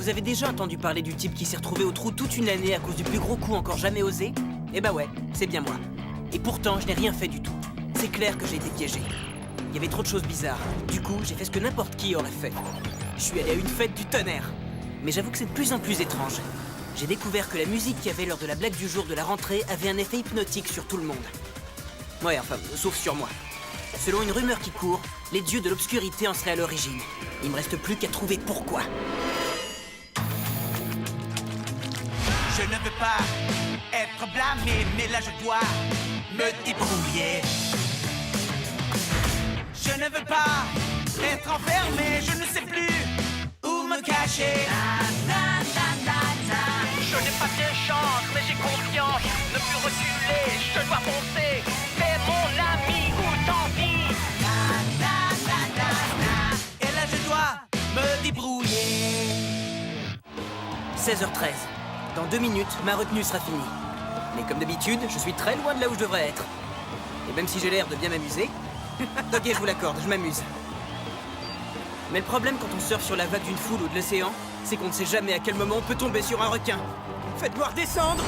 Vous avez déjà entendu parler du type qui s'est retrouvé au trou toute une année à cause du plus gros coup encore jamais osé? Eh bah ouais, c'est bien moi. Et pourtant, je n'ai rien fait du tout. C'est clair que j'ai été piégé. Il y avait trop de choses bizarres. Du coup, j'ai fait ce que n'importe qui aurait fait. Je suis allé à une fête du tonnerre. Mais j'avoue que c'est de plus en plus étrange. J'ai découvert que la musique qu'il y avait lors de la blague du jour de la rentrée avait un effet hypnotique sur tout le monde. Ouais, enfin, sauf sur moi. Selon une rumeur qui court, les dieux de l'obscurité en seraient à l'origine. Il me reste plus qu'à trouver pourquoi. Je ne veux pas être blâmé, mais là je dois me débrouiller. Je ne veux pas être enfermé, je ne sais plus où me cacher. Je n'ai pas bien chance, mais j'ai confiance. Ne plus reculer, je dois foncer. Fais mon ami ou tant pis. Et là je dois me débrouiller. 16h13. Dans 2 minutes, ma retenue sera finie. Mais comme d'habitude, je suis très loin de là où je devrais être. Et même si j'ai l'air de bien m'amuser... Ok, je vous l'accorde, je m'amuse. Mais le problème quand on surfe sur la vague d'une foule ou de l'océan, c'est qu'on ne sait jamais à quel moment on peut tomber sur un requin. Faites-moi redescendre!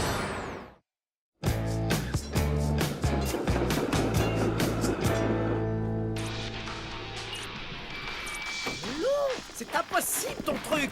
C'est impossible ton truc!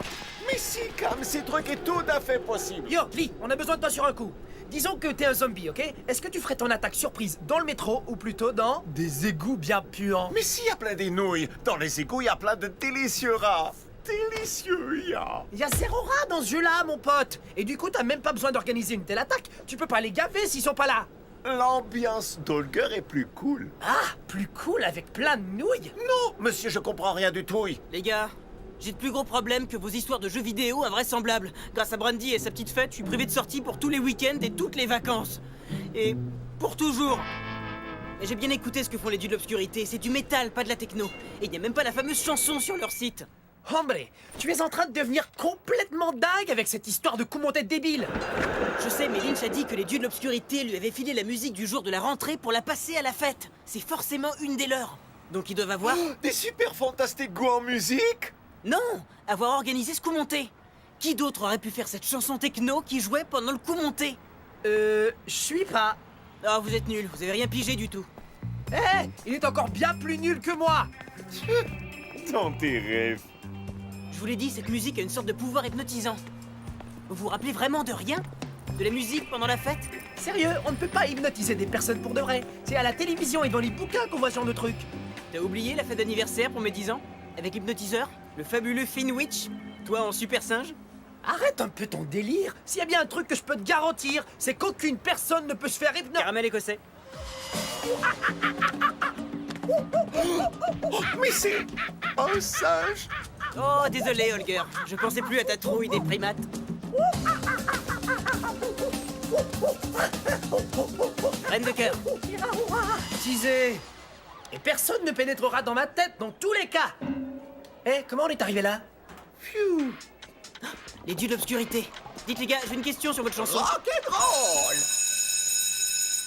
Mais si, Cam, ce truc est tout à fait possible. Yo, Lee, on a besoin de toi sur un coup. Disons que t'es un zombie, ok? Est-ce que tu ferais ton attaque surprise dans le métro ou plutôt dans des égouts bien puants? Mais s'il y a plein des nouilles, dans les égouts, il y a plein de délicieux rats. Délicieux, ya. Il y a 0 rats dans ce jeu-là, mon pote! Et du coup, t'as même pas besoin d'organiser une telle attaque. Tu peux pas les gaver s'ils sont pas là. L'ambiance d'Olger est plus cool. Ah, plus cool avec plein de nouilles? Non, monsieur, je comprends rien du tout. Les gars, j'ai de plus gros problèmes que vos histoires de jeux vidéo invraisemblables. Grâce à Brandy et sa petite fête, je suis privé de sortie pour tous les week-ends et toutes les vacances. Et pour toujours. Et j'ai bien écouté ce que font les dieux de l'obscurité. C'est du métal, pas de la techno. Et il n'y a même pas la fameuse chanson sur leur site. Hombre, tu es en train de devenir complètement dingue avec cette histoire de coup monté débile. Je sais, mais Lynch a dit que les dieux de l'obscurité lui avaient filé la musique du jour de la rentrée pour la passer à la fête. C'est forcément une des leurs. Donc ils doivent avoir... Des super fantastiques goûts en musique. Non, avoir organisé ce coup monté. Qui d'autre aurait pu faire cette chanson techno qui jouait pendant le coup monté? Je suis pas... Ah, vous êtes nuls, vous avez rien pigé du tout. Eh, il est encore bien plus nul que moi. Dans tes rêves. Je vous l'ai dit, cette musique a une sorte de pouvoir hypnotisant. Vous vous rappelez vraiment de rien? De la musique pendant la fête? Sérieux, on ne peut pas hypnotiser des personnes pour de vrai. C'est à la télévision et dans les bouquins qu'on voit ce genre de trucs. T'as oublié la fête d'anniversaire pour mes 10 ans? Avec l'hypnotiseur? Le fabuleux Finwich? Toi en super singe? Arrête un peu ton délire. S'il y a bien un truc que je peux te garantir, c'est qu'aucune personne ne peut se faire hypnotiser. Caramel écossais. Mais c'est un singe. Oh, désolé, Holger. Je pensais plus à ta trouille des primates. Reine de cœur. Teasé. Et personne ne pénétrera dans ma tête dans tous les cas. Eh, comment on est arrivé là? Pfiou. Les dieux de l'obscurité. Dites les gars, j'ai une question sur votre chanson. Rock'n'roll.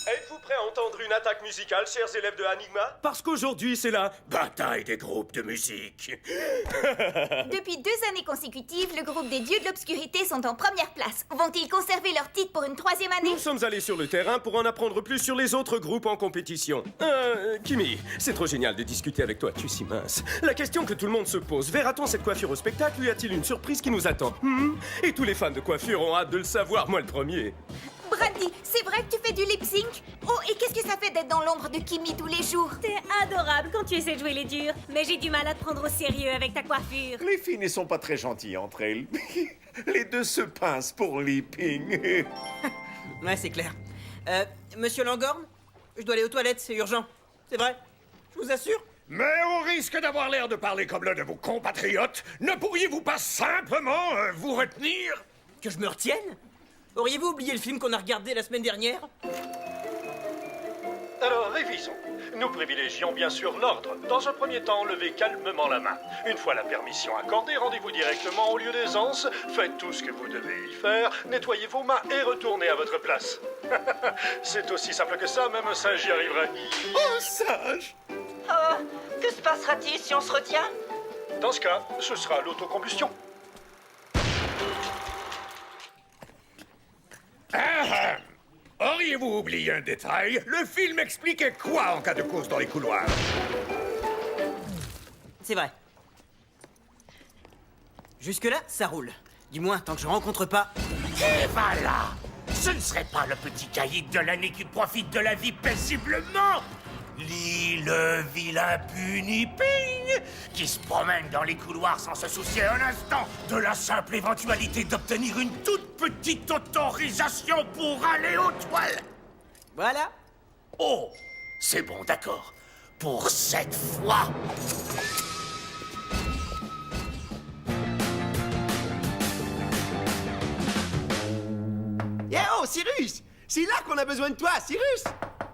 Êtes-vous prêts à entendre une attaque musicale, chers élèves de Enigma? Parce qu'aujourd'hui, c'est la bataille des groupes de musique. Depuis 2 années consécutives, le groupe des dieux de l'obscurité sont en première place. Vont-ils conserver leur titre pour une 3e année? Nous sommes allés sur le terrain pour en apprendre plus sur les autres groupes en compétition. Kimi, c'est trop génial de discuter avec toi, tu es si mince. La question que tout le monde se pose, verra-t-on cette coiffure au spectacle ou y a-t-il une surprise qui nous attend? Et tous les fans de coiffure ont hâte de le savoir, moi le premier. Brandy, c'est vrai que tu fais du lip-sync? Oh, et qu'est-ce que ça fait d'être dans l'ombre de Kimi tous les jours? T'es adorable quand tu essaies de jouer les durs, mais j'ai du mal à te prendre au sérieux avec ta coiffure. Les filles ne sont pas très gentilles entre elles. Les deux se pincent pour leaping. Ouais, c'est clair. Monsieur Langorn? Je dois aller aux toilettes, c'est urgent. C'est vrai? Je vous assure. Mais au risque d'avoir l'air de parler comme l'un de vos compatriotes, ne pourriez-vous pas simplement vous retenir? Que je me retienne? Auriez-vous oublié le film qu'on a regardé la semaine dernière? Alors, révisons. Nous privilégions bien sûr l'ordre. Dans un premier temps, levez calmement la main. Une fois la permission accordée, rendez-vous directement au lieu d'aisance. Faites tout ce que vous devez y faire. Nettoyez vos mains et retournez à votre place. C'est aussi simple que ça, même un singe y arriverait. Un singe. Oh, que se passera-t-il si on se retient? Dans ce cas, ce sera l'autocombustion. Ah, auriez-vous oublié un détail? Le film expliquait quoi en cas de course dans les couloirs? C'est vrai. Jusque-là, ça roule. Du moins, tant que je rencontre pas... Et voilà! Ce ne serait pas le petit caïd de l'année qui profite de la vie paisiblement! Le vilain Puniping qui se promène dans les couloirs sans se soucier un instant de la simple éventualité d'obtenir une toute petite autorisation pour aller aux toilettes. Voilà. Oh, c'est bon, d'accord. Pour cette fois. Eh oh, Cyrus! C'est là qu'on a besoin de toi, Cyrus!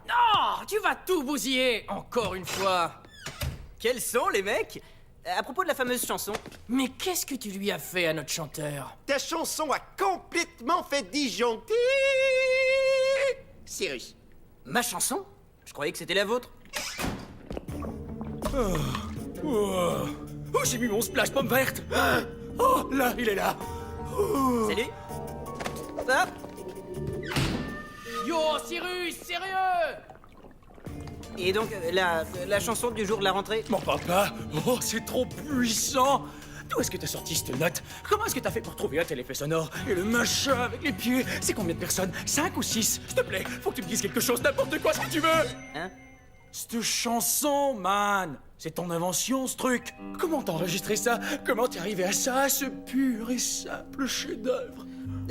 Non, tu vas tout bousiller, encore une fois. Quels sont les mecs? À propos de la fameuse chanson... Mais qu'est-ce que tu lui as fait à notre chanteur? Ta chanson a complètement fait disjoncter... Cyrus. Ma chanson? Je croyais que c'était la vôtre. Oh, j'ai mis mon splash pomme verte. Oh, là, il est là. Salut. Hop. Yo, Cyrus, sérieux? Et donc, la chanson du jour de la rentrée? M'en parle pas. Oh, c'est trop puissant. D'où est-ce que t'as sorti cette note? Comment est-ce que t'as fait pour trouver un tel effet sonore? Et le machin avec les pieds? C'est combien de personnes? 5 ou 6? S'il te plaît, faut que tu me dises quelque chose, n'importe quoi, ce que tu veux. Hein? Cette chanson, man, c'est ton invention, ce truc. Comment t'as enregistré ça? Comment t'es arrivé à ça, à ce pur et simple chef-d'œuvre?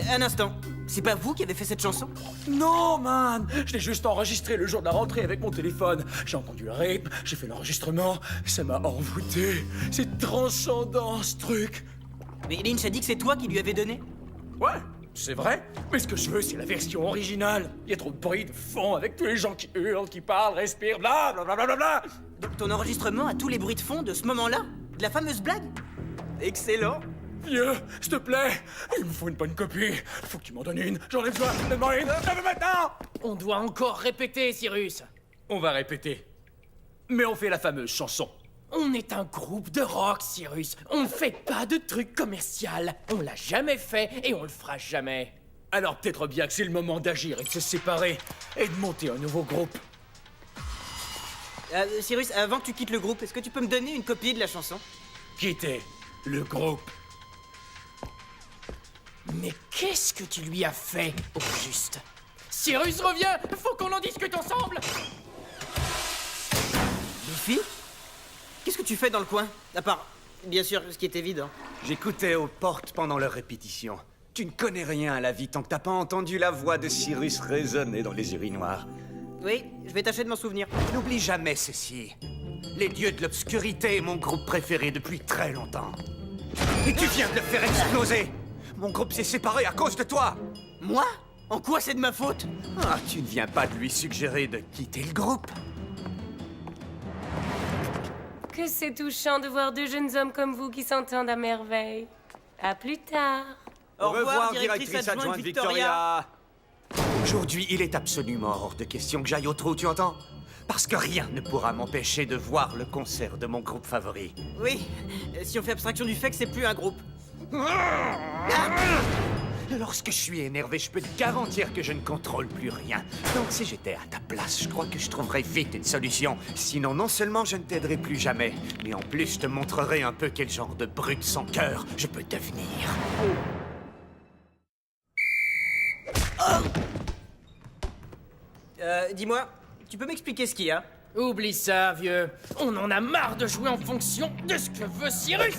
Un instant. C'est pas vous qui avez fait cette chanson? Non, man! Je l'ai juste enregistré le jour de la rentrée avec mon téléphone. J'ai entendu le rythme, j'ai fait l'enregistrement, ça m'a envoûté. C'est transcendant, ce truc. Mais Lynch a dit que c'est toi qui lui avais donné? Ouais, c'est vrai. Mais ce que je veux, c'est la version originale. Il y a trop de bruit de fond avec tous les gens qui hurlent, qui parlent, respirent, bla bla bla bla bla bla. Donc ton enregistrement a tous les bruits de fond de ce moment-là? De la fameuse blague? Excellent. Vieux, s'il te plaît, il me faut une bonne copie. Faut que tu m'en donnes une. J'en ai besoin. Donne-moi une. Je veux maintenant. On doit encore répéter, Cyrus. On va répéter. Mais on fait la fameuse chanson. On est un groupe de rock, Cyrus. On ne fait pas de trucs commerciaux. On l'a jamais fait et on le fera jamais. Alors peut-être bien que c'est le moment d'agir et de se séparer et de monter un nouveau groupe. Cyrus, avant que tu quittes le groupe, est-ce que tu peux me donner une copie de la chanson? Quitter le groupe. Mais qu'est-ce que tu lui as fait, au juste? Cyrus, reviens! Faut qu'on en discute ensemble! Luffy? Qu'est-ce que tu fais dans le coin? À part, bien sûr, ce qui est évident. J'écoutais aux portes pendant leur répétition. Tu ne connais rien à la vie tant que t'as pas entendu la voix de Cyrus résonner dans les urinoirs. Oui, je vais tâcher de m'en souvenir. N'oublie jamais ceci. Les dieux de l'obscurité est mon groupe préféré depuis très longtemps. Et tu viens de le faire exploser! Mon groupe s'est séparé à cause de toi! Moi? En quoi c'est de ma faute? Ah, tu ne viens pas de lui suggérer de quitter le groupe? Que c'est touchant de voir deux jeunes hommes comme vous qui s'entendent à merveille. À plus tard. Au revoir, directrice adjointe Victoria. Aujourd'hui, il est absolument hors de question que j'aille au trou, tu entends? Parce que rien ne pourra m'empêcher de voir le concert de mon groupe favori. Oui, si on fait abstraction du fait que c'est plus un groupe. Lorsque je suis énervé, je peux te garantir que je ne contrôle plus rien. Donc si j'étais à ta place, je crois que je trouverais vite une solution. Sinon, non seulement je ne t'aiderai plus jamais, mais en plus je te montrerai un peu quel genre de brute sans cœur je peux devenir. Dis-moi, tu peux m'expliquer ce qu'il y a? Oublie ça, vieux. On en a marre de jouer en fonction de ce que veut Cyrus.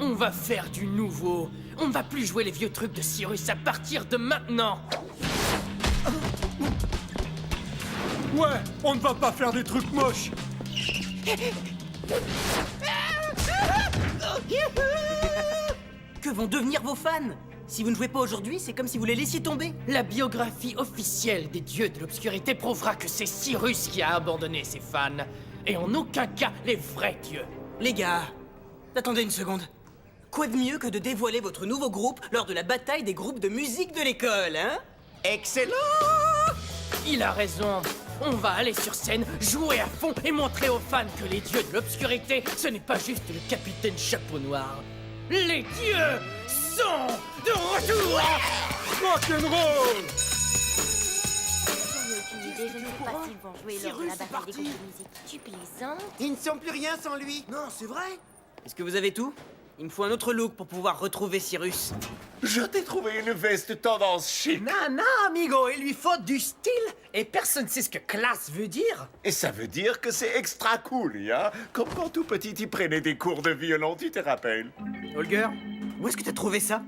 On va faire du nouveau. On ne va plus jouer les vieux trucs de Cyrus à partir de maintenant. Ouais, on ne va pas faire des trucs moches. Que vont devenir vos fans? Si vous ne jouez pas aujourd'hui, c'est comme si vous les laissiez tomber. La biographie officielle des dieux de l'obscurité prouvera que c'est Cyrus qui a abandonné ses fans. Et en aucun cas les vrais dieux. Les gars, attendez une seconde. Quoi de mieux que de dévoiler votre nouveau groupe lors de la bataille des groupes de musique de l'école, hein? Excellent! Il a raison. On va aller sur scène, jouer à fond et montrer aux fans que les dieux de l'obscurité, ce n'est pas juste le capitaine Chapeau Noir. Les dieux sont de retour. Rock'n'roll. Je ne sais pas s'ils vont jouer lors de la bataille des groupes de musique. Tu plaisantes? Ils ne sont plus rien sans lui. Non, c'est vrai. Est-ce que vous avez tout? Il me faut un autre look pour pouvoir retrouver Cyrus. Je t'ai trouvé une veste tendance chic. Non, amigo, il lui faut du style. Et personne ne sait ce que classe veut dire. Et ça veut dire que c'est extra cool, hein? Comme quand tout petit, il prenait des cours de violon, tu te rappelles? Holger, où est-ce que t'as trouvé ça?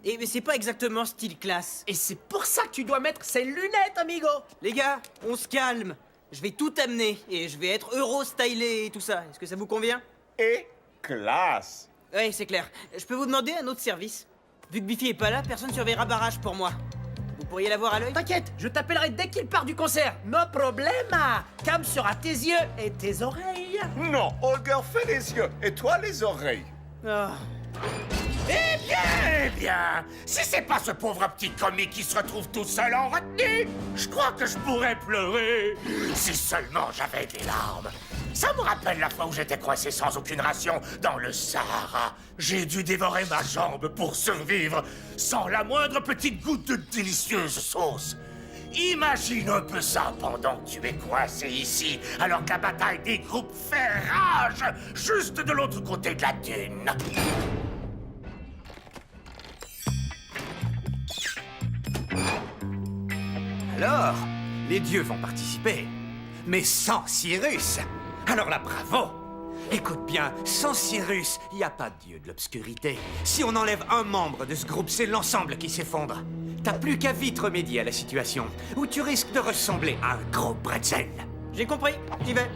Eh, mais c'est pas exactement style classe. Et c'est pour ça que tu dois mettre ces lunettes, amigo. Les gars, on se calme. Je vais tout amener et je vais être euro-stylé et tout ça. Est-ce que ça vous convient? Et classe. Oui, c'est clair. Je peux vous demander un autre service? Vu que Biffy est pas là, personne surveillera Barrage pour moi. Vous pourriez l'avoir à l'œil? T'inquiète, je t'appellerai dès qu'il part du concert. No problema. Cam sera tes yeux et tes oreilles. Non, Holger fait les yeux et toi les oreilles. Ah. Eh bien, si c'est pas ce pauvre petit comique qui se retrouve tout seul en retenue, je crois que je pourrais pleurer. Si seulement j'avais des larmes. Ça me rappelle la fois où j'étais coincé sans aucune ration dans le Sahara. J'ai dû dévorer ma jambe pour survivre, sans la moindre petite goutte de délicieuse sauce. Imagine un peu ça pendant que tu es coincé ici, alors que la bataille des groupes fait rage, juste de l'autre côté de la dune. Alors, les dieux vont participer. Mais sans Cyrus. Alors là, bravo. Écoute bien, sans Cyrus, il n'y a pas de dieu de l'obscurité. Si on enlève un membre de ce groupe, c'est l'ensemble qui s'effondre. T'as plus qu'à vite remédier à la situation, où tu risques de ressembler à un gros bretzel. J'ai compris, j'y vais.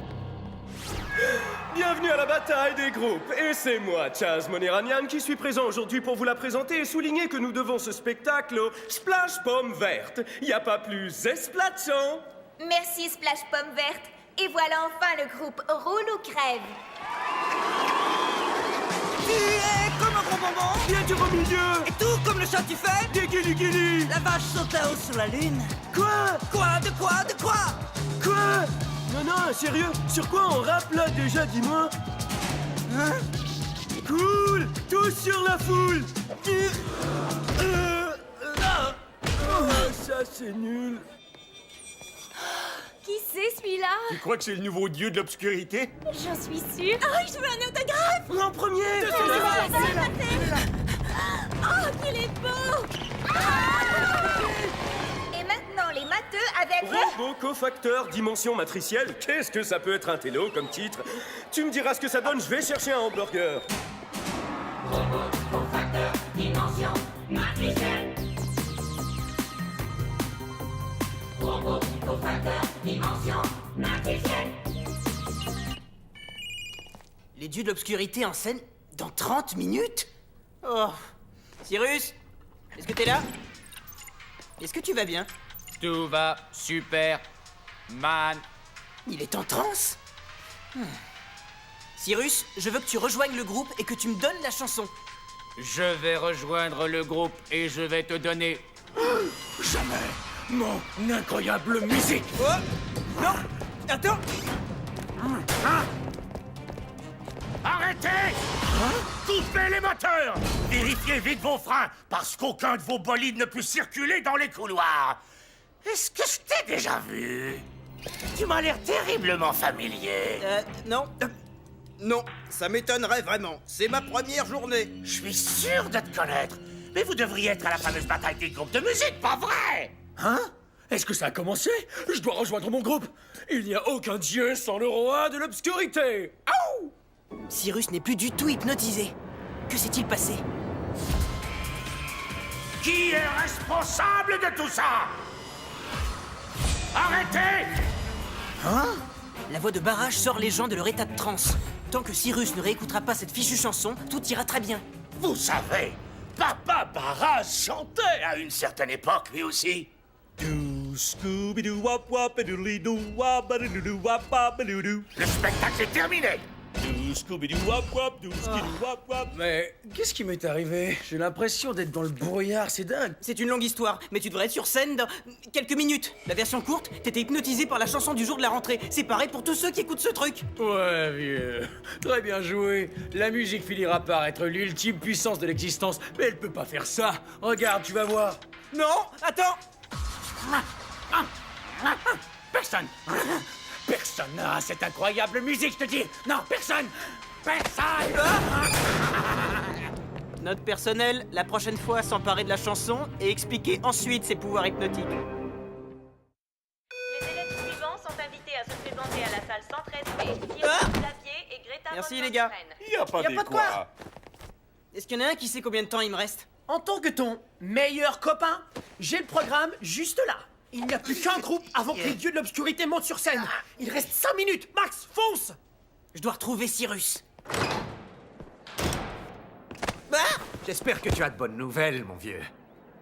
Bienvenue à la bataille des groupes, et c'est moi, Chaz Moniranian, qui suis présent aujourd'hui pour vous la présenter et souligner que nous devons ce spectacle au Splash Pomme Verte. Y a pas plus esplatchant. Merci Splash Pomme Verte. Et voilà enfin le groupe Roule ou Crève. Tu es comme un gros bonbon. Viens du au milieu. Et tout comme le chat tu fais. Des guili-guili. La vache saute là-haut sur la lune. Quoi? Quoi? De quoi? De quoi? Quoi? Non, sérieux? Sur quoi on rappe là déjà, dis-moi? Hein? Cool! Tous sur la foule! Ça c'est nul. Qui c'est celui-là? Tu crois que c'est le nouveau dieu de l'obscurité? J'en suis sûre. Oh, je veux un autographe! En premier! Oh, qu'il est beau! Et maintenant, les matheux avec... Robot cofacteur dimension matricielle. Qu'est-ce que ça peut être un télo comme titre? Tu me diras ce que ça donne, je vais chercher un hamburger. Robot cofacteur dimension matricielle. Robot cofacteur dimension matricielle. Les dieux de l'obscurité en scène dans 30 minutes? Oh. Cyrus, est-ce que t'es là? Est-ce que tu vas bien? Tout va super, man. Il est en transe? Cyrus, je veux que tu rejoignes le groupe et que tu me donnes la chanson. Je vais rejoindre le groupe et je vais te donner... Jamais. Mon incroyable musique. Oh! Non! Attends! Arrêtez! Coupez les moteurs! Vérifiez vite vos freins, parce qu'aucun de vos bolides ne peut circuler dans les couloirs. Est-ce que je t'ai déjà vu? Tu m'as l'air terriblement familier. Non. Non, ça m'étonnerait vraiment. C'est ma première journée. Je suis sûr de te connaître. Mais vous devriez être à la fameuse bataille des groupes de musique, pas vrai? Hein? Est-ce que ça a commencé? Je dois rejoindre mon groupe. Il n'y a aucun dieu sans le roi de l'obscurité. Aouh! Cyrus n'est plus du tout hypnotisé. Que s'est-il passé? Qui est responsable de tout ça? Arrêtez! Hein? La voix de Barrage sort les gens de leur état de transe. Tant que Cyrus ne réécoutera pas cette fichue chanson, tout ira très bien. Vous savez, Papa Barrage chantait à une certaine époque, lui aussi. Le spectacle est terminé. Mais qu'est-ce qui m'est arrivé? J'ai l'impression d'être dans le brouillard, c'est dingue. C'est une longue histoire, mais tu devrais être sur scène dans quelques minutes. La version courte, t'étais hypnotisé par la chanson du jour de la rentrée. C'est pareil pour tous ceux qui écoutent ce truc. Ouais, vieux. Très bien joué. La musique finira par être l'ultime puissance de l'existence, mais elle peut pas faire ça. Regarde, tu vas voir. Non, attends. Personne. Personne n'a cette incroyable musique, je te dis. Non, personne. Personne. Note personnelle, la prochaine fois, s'emparer de la chanson et expliquer ensuite ses pouvoirs hypnotiques. Les élèves suivants sont invités à se présenter à la salle 113B. Xavier et Greta. Merci les gars. Y a pas de quoi. Est-ce qu'il y en a un qui sait combien de temps il me reste? En tant que ton meilleur copain, j'ai le programme juste là. Il n'y a plus qu'un groupe avant que les dieux de l'obscurité montent sur scène. Il reste 5 minutes, max, fonce! Je dois retrouver Cyrus. J'espère que tu as de bonnes nouvelles, mon vieux.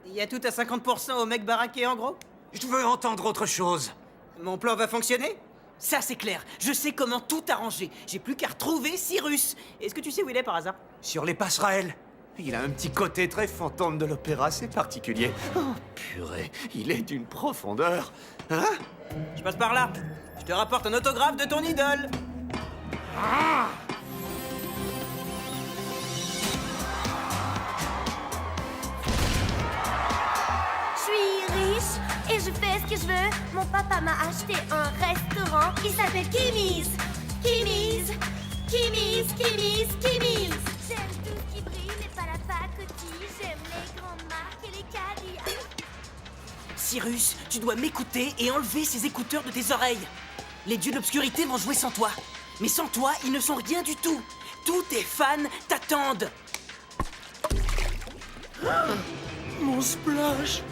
Il y a tout à 50% au mec baraqué en gros? Je veux entendre autre chose. Mon plan va fonctionner? Ça c'est clair, je sais comment tout arranger. J'ai plus qu'à retrouver Cyrus. Est-ce que tu sais où il est par hasard? Sur les passerelles. Il a un petit côté très fantôme de l'opéra, c'est particulier. Oh, purée, il est d'une profondeur. Hein? Je passe par là. Je te rapporte un autographe de ton idole. Je suis riche et je fais ce que je veux. Mon papa m'a acheté un restaurant. Il s'appelle Kimmy's. Kimmy's. Kimmy's. Kimmy's. Kimmy's. J'aime tout ce qui brille, mais pas la pacotille. J'aime les grandes marques et les Cadillacs. Cyrus, tu dois m'écouter et enlever ces écouteurs de tes oreilles. Les dieux de l'obscurité vont jouer sans toi. Mais sans toi, ils ne sont rien du tout. Tous tes fans t'attendent. Mon splash.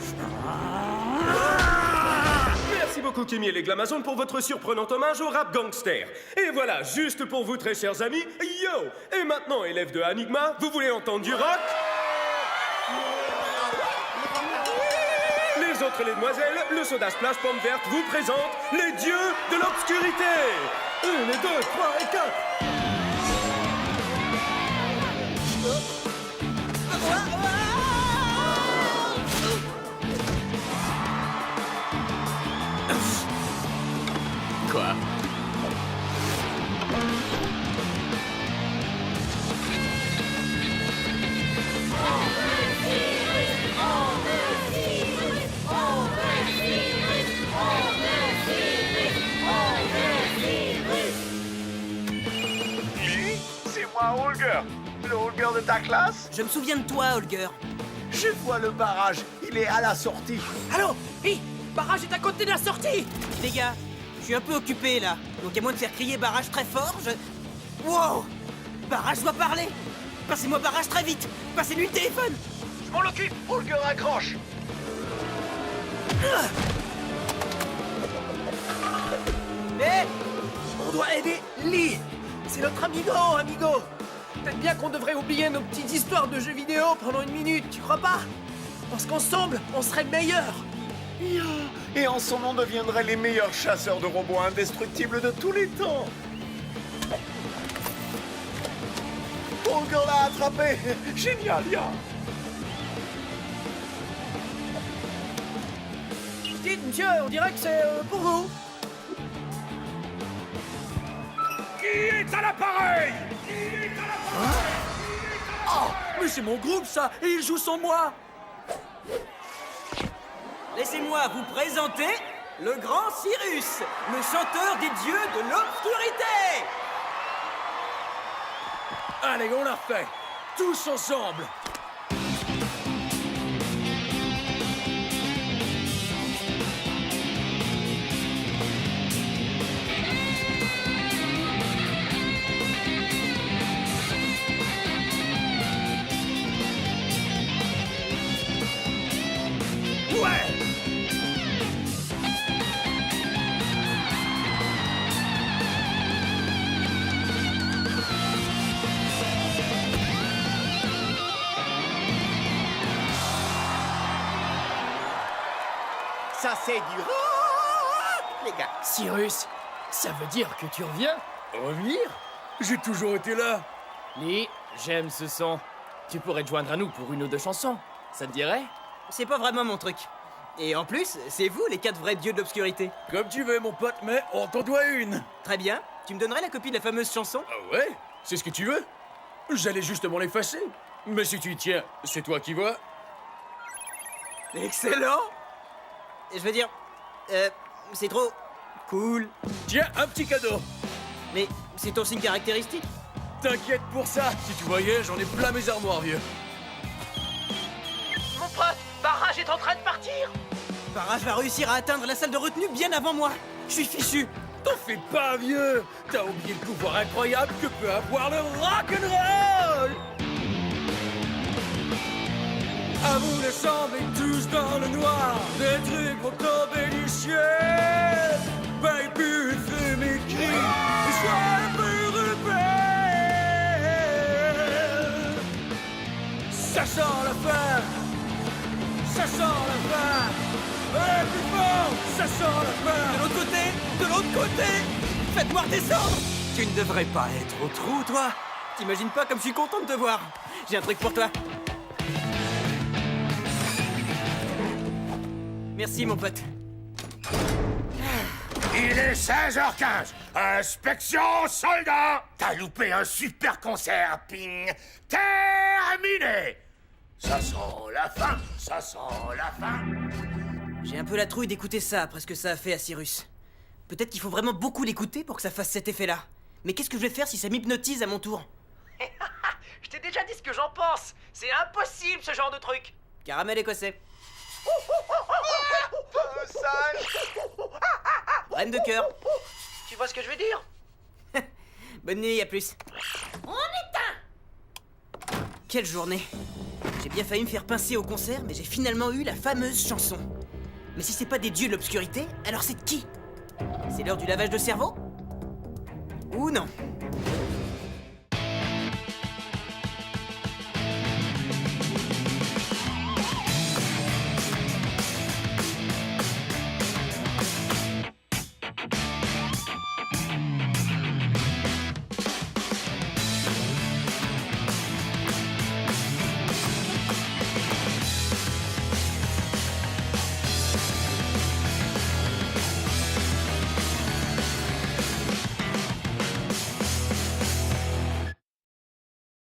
Merci beaucoup Kimmy et les Glamazons pour votre surprenant hommage au rap gangster. Et voilà, juste pour vous très chers amis, yo! Et maintenant, élèves de Enigma, vous voulez entendre du rock? Les autres les demoiselles, le soda splash pomme verte vous présente les dieux de l'obscurité. 1, 2, 3 et 4. Quoi? C'est moi, Holger. Le Holger de ta classe? Je me souviens de toi, Holger. Je vois le barrage. Il est à la sortie. Allô? Hi! Barrage est à côté de la sortie! Les gars, je suis un peu occupé là. Donc à moins de faire crier barrage très fort, je... Wow! Barrage doit parler! Passez-moi barrage très vite! Passez-lui le téléphone! Je m'en occupe. Holger accroche. Hé! On doit aider Lee! C'est notre amigo! Peut-être bien qu'on devrait oublier nos petites histoires de jeux vidéo pendant une minute, tu crois pas? Parce qu'ensemble, on serait meilleurs! Et ensemble, on deviendrait les meilleurs chasseurs de robots indestructibles de tous les temps. Holger l'a attrapé. Génial, ya. Dites, monsieur, on dirait que c'est pour vous. Qui est à l'appareil? Oh, mais c'est mon groupe ça, et il joue sans moi. Laissez-moi vous présenter le grand Cyrus, le chanteur des dieux de l'obscurité! Allez, on l'a fait. Tous ensemble. Ça, c'est du rock, les gars. Cyrus, ça veut dire que tu reviens? Revenir? J'ai toujours été là. Lee, j'aime ce son. Tu pourrais te joindre à nous pour une ou deux chansons. Ça te dirait? C'est pas vraiment mon truc. Et en plus, c'est vous les 4 vrais dieux de l'obscurité. Comme tu veux, mon pote, mais on t'en doit une. Très bien. Tu me donnerais la copie de la fameuse chanson? Ah ouais? C'est ce que tu veux? J'allais justement l'effacer. Mais si tu y tiens, c'est toi qui vois. Excellent! Je veux dire, c'est trop cool. Tiens, un petit cadeau. Mais c'est ton signe caractéristique. T'inquiète pour ça. Si tu voyais, j'en ai plein mes armoires, vieux. Mon pote, Barrage est en train de partir. Barrage va réussir à atteindre la salle de retenue bien avant moi. Je suis fichu. T'en fais pas, vieux. T'as oublié le pouvoir incroyable que peut avoir le rock'n'roll. À vous de sembler tous dans le noir, des trucs vont tomber du ciel. Baby, fais mes cris, et sois un peu rebelle. Ça sent la fin, ça sent la fin. Allez, plus fort, ça sent la fin. De l'autre côté, faites-moi redescendre. Tu ne devrais pas être au trou, toi. T'imagines pas comme je suis content de te voir. J'ai un truc pour toi. Merci, mon pote. Il est 16h15. Inspection soldat. T'as loupé un super concert, Ping. Terminé. Ça sent la fin, ça sent la fin. J'ai un peu la trouille d'écouter ça après ce que ça a fait à Cyrus. Peut-être qu'il faut vraiment beaucoup l'écouter pour que ça fasse cet effet-là. Mais qu'est-ce que je vais faire si ça m'hypnotise à mon tour? Je t'ai déjà dit ce que j'en pense. C'est impossible ce genre de truc. Caramel écossais. Reine de cœur. Tu vois ce que je veux dire? Bonne nuit, à plus. On éteint. Quelle journée. J'ai bien failli me faire pincer au concert, mais j'ai finalement eu la fameuse chanson. Mais si c'est pas des dieux de l'obscurité, alors c'est de qui? C'est l'heure du lavage de cerveau? Ou non?